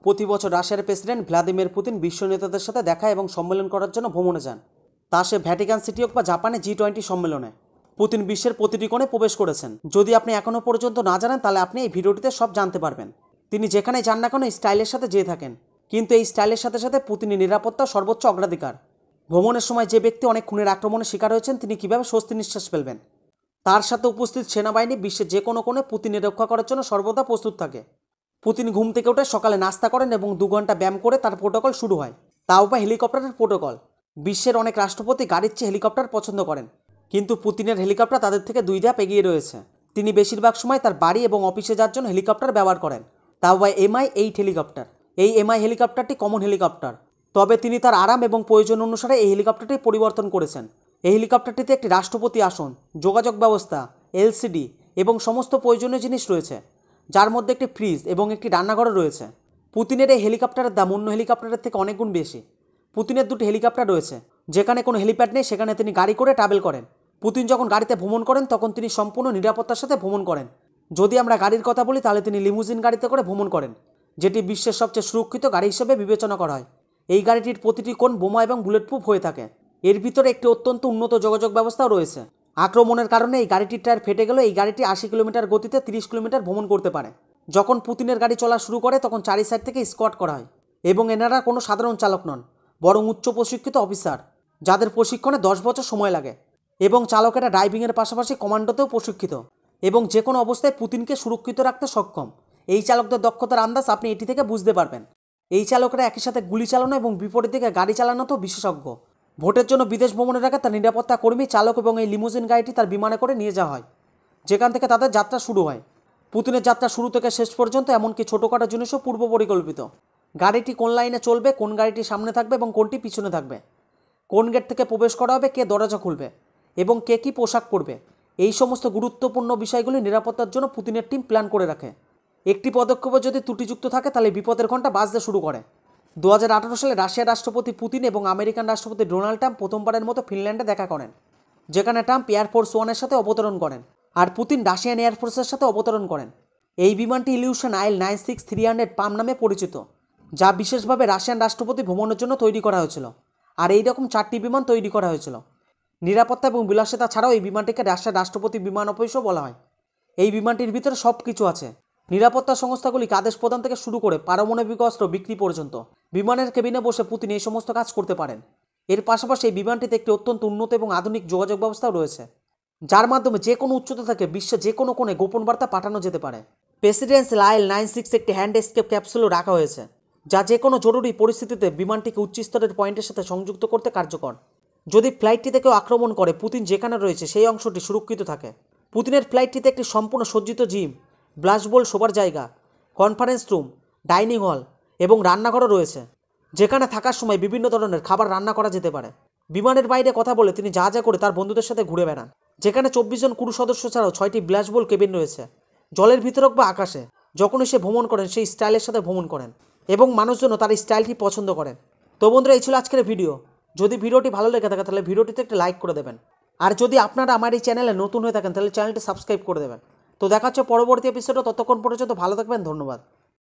প্রতি বছর রাশিয়ার প্রেসিডেন্ট ভ্লাদিমির পুতিন বিশ্ব নেতাদের সাথে দেখা এবং সম্মেলন করার জন্য ভ্রমণে যান। তা সে ভ্যাটিকান সিটি হোক বা জাপানে G20 সম্মেলনে পুতিন বিশ্বের প্রতিটি কোণে প্রবেশ করেছেন। যদি আপনি এখনও পর্যন্ত না জানেন তাহলে আপনি এই ভিডিওটিতে সব জানতে পারবেন। তিনি যেখানে যান না কেন স্টাইলের সাথে যেয়ে থাকেন, কিন্তু এই স্টাইলের সাথে সাথে পুতিনের নিরাপত্তা সর্বোচ্চ অগ্রাধিকার। ভ্রমণের সময় যে ব্যক্তি অনেক খুনের আক্রমণের শিকার হয়েছেন তিনি কীভাবে স্বস্তি নিঃশ্বাস ফেলবেন? তার সাথে উপস্থিত সেনাবাহিনী বিশ্বের যে কোনো কোণে পুতিনের রক্ষা করার জন্য সর্বদা প্রস্তুত থাকে। পুতিন ঘুম থেকে উঠে সকালে নাস্তা করেন এবং 2 ঘন্টা ব্যায়াম করে তার প্রোটোকল শুরু হয়, তাও বা হেলিকপ্টারের প্রোটোকল। বিশ্বের অনেক রাষ্ট্রপতি গাড়ির চেয়ে হেলিকপ্টার পছন্দ করেন, কিন্তু পুতিনের হেলিকপ্টার তাদের থেকে 2 ধাপ এগিয়ে রয়েছে। তিনি বেশিরভাগ সময় তার বাড়ি এবং অফিসে যাওয়ার জন্য হেলিকপ্টার ব্যবহার করেন, তাও বা MI-8 হেলিকপ্টার। এই MI হেলিকপ্টারটি কমন হেলিকপ্টার, তবে তিনি তার আরাম এবং প্রয়োজন অনুসারে এই হেলিকপ্টারটি পরিবর্তন করেছেন। এই হেলিকপ্টারটিতে একটি রাষ্ট্রপতি আসন, যোগাযোগ ব্যবস্থা, LCD এবং সমস্ত প্রয়োজনীয় জিনিস রয়েছে, যার মধ্যে একটি ফ্রিজ এবং একটি রান্নাঘরও রয়েছে। পুতিনের এই হেলিকপ্টারের দাম অন্য হেলিকপ্টারের থেকে অনেক গুণ বেশি। পুতিনের 2টি হেলিকপ্টার রয়েছে, যেখানে কোনো হেলিপ্যাড নেই সেখানে তিনি গাড়ি করে ট্রাভেল করেন। পুতিন যখন গাড়িতে ভ্রমণ করেন তখন তিনি সম্পূর্ণ নিরাপত্তার সাথে ভ্রমণ করেন। যদি আমরা গাড়ির কথা বলি তাহলে তিনি লিমুজিন গাড়িতে করে ভ্রমণ করেন, যেটি বিশ্বের সবচেয়ে সুরক্ষিত গাড়ি হিসেবে বিবেচনা করা হয়। এই গাড়িটির প্রতিটি কোণ বোমা এবং বুলেটপ্রুফ হয়ে থাকে। এর ভিতরে একটি অত্যন্ত উন্নত যোগাযোগ ব্যবস্থাও রয়েছে। আক্রমণের কারণে এই গাড়িটির টায়ার ফেটে গেলেও এই গাড়িটি 80 কিলোমিটার গতিতে 30 কিলোমিটার ভ্রমণ করতে পারে। যখন পুতিনের গাড়ি চলা শুরু করে তখন 4 সাইড থেকে স্কোয়াড করা হয়, এবং এনারা কোনো সাধারণ চালক নন, বরং উচ্চ প্রশিক্ষিত অফিসার, যাদের প্রশিক্ষণে 10 বছর সময় লাগে। এবং চালকেরা ড্রাইভিংয়ের পাশাপাশি কমান্ডোতেও প্রশিক্ষিত এবং যে কোনো অবস্থায় পুতিনকে সুরক্ষিত রাখতে সক্ষম। এই চালকদের দক্ষতার আন্দাজ আপনি এটি থেকে বুঝতে পারবেন। এই চালকরা একই সাথে গুলি চালানো এবং বিপরীত দিকে গাড়ি চালানোতেও বিশেষজ্ঞ। ভোটের জন্য বিদেশ ভ্রমণের আগে তার নিরাপত্তা কর্মী, চালক এবং এই লিমুজিন গাড়িটি তার বিমানে করে নিয়ে যাওয়া হয়, যেখান থেকে তাদের যাত্রা শুরু হয়। পুতিনের যাত্রা শুরু থেকে শেষ পর্যন্ত এমনকি ছোটোখাটো জিনিসও পূর্ব পরিকল্পিত। গাড়িটি কোন লাইনে চলবে, কোন গাড়িটি সামনে থাকবে এবং কোনটি পিছনে থাকবে, কোন গেট থেকে প্রবেশ করা হবে, কে দরজা খুলবে এবং কে কী পোশাক পরবে, এই সমস্ত গুরুত্বপূর্ণ বিষয়গুলি নিরাপত্তার জন্য পুতিনের টিম প্ল্যান করে রাখে। একটি পদক্ষেপে যদি ত্রুটিযুক্ত থাকে তাহলে বিপদের ঘণ্টা বাজতে শুরু করে। 2018 সালে রাশিয়ার রাষ্ট্রপতি পুতিন এবং আমেরিকান রাষ্ট্রপতি ডোনাল্ড ট্রাম্প প্রথমবারের মতো ফিনল্যান্ডে দেখা করেন, যেখানে ট্রাম্প এয়ারফোর্স 1-এর সাথে অবতরণ করেন আর পুতিন রাশিয়ান এয়ারফোর্সের সাথে অবতরণ করেন। এই বিমানটি ইলিউশন IL-96-300 পাম নামে পরিচিত, যা বিশেষভাবে রাশিয়ান রাষ্ট্রপতি ভ্রমণের জন্য তৈরি করা হয়েছিল। আর এই রকম 4টি বিমান তৈরি করা হয়েছিল। নিরাপত্তা এবং বিলাসিতা ছাড়াও এই বিমানটিকে রাশিয়ার রাষ্ট্রপতি বিমান অফিসও বলা হয়। এই বিমানটির ভিতরে সব কিছু আছে, নিরাপত্তা সংস্থাগুলিকে আদেশ প্রদান থেকে শুরু করে পারমাণবিক অস্ত্র বিক্রি পর্যন্ত। বিমানের কেবিনে বসে পুতিন এই সমস্ত কাজ করতে পারেন। এর পাশাপাশি এই বিমানটিতে একটি অত্যন্ত উন্নত এবং আধুনিক যোগাযোগ ব্যবস্থাও রয়েছে, যার মাধ্যমে যে কোনো উচ্চতা থেকে বিশ্বের যে কোনো কোণে গোপন বার্তা পাঠানো যেতে পারে। প্রেসিডেন্সিয়াল IL-96 একটি হ্যান্ড এসকেপ ক্যাপসুলও রাখা হয়েছে, যা যে কোনো জরুরি পরিস্থিতিতে বিমানটিকে উচ্চস্তরের পয়েন্টের সাথে সংযুক্ত করতে কার্যকর। যদি ফ্লাইটটিতে কেউ আক্রমণ করে, পুতিন যেখানে রয়েছে সেই অংশটি সুরক্ষিত থাকে। পুতিনের ফ্লাইটটিতে একটি সম্পূর্ণ সজ্জিত জিম, ব্লাস্টবল শোবার জায়গা, কনফারেন্স রুম, ডাইনিং হল এবং রান্নাঘরও রয়েছে, যেখানে থাকার সময় বিভিন্ন ধরনের খাবার রান্না করা যেতে পারে। বিমানের বাইরে কথা বলে তিনি জাহাজে করে তার বন্ধুদের সাথে ঘুরে বেড়ান, যেখানে 24 জন ক্রু সদস্য ছাড়াও 6টি ব্লাস্টবল কেবিন রয়েছে। জলের ভিতর হোক বা আকাশে, যখনই সে ভ্রমণ করেন সেই স্টাইলের সাথে ভ্রমণ করেন এবং মানুষজন তার স্টাইলটি পছন্দ করেন। তো বন্ধুরা, এই ছিল আজকের ভিডিও। যদি ভিডিওটি ভালো লেগে থাকে তাহলে ভিডিওটিতে একটা লাইক করে দেবেন, আর যদি আপনারা আমার এই চ্যানেলে নতুন হয়ে থাকেন তাহলে চ্যানেলটি সাবস্ক্রাইব করে দেবেন। তো দেখা হচ্ছে পরবর্তী এপিসোডে, ততক্ষণ পর্যন্ত ভালো থাকবেন, ধন্যবাদ।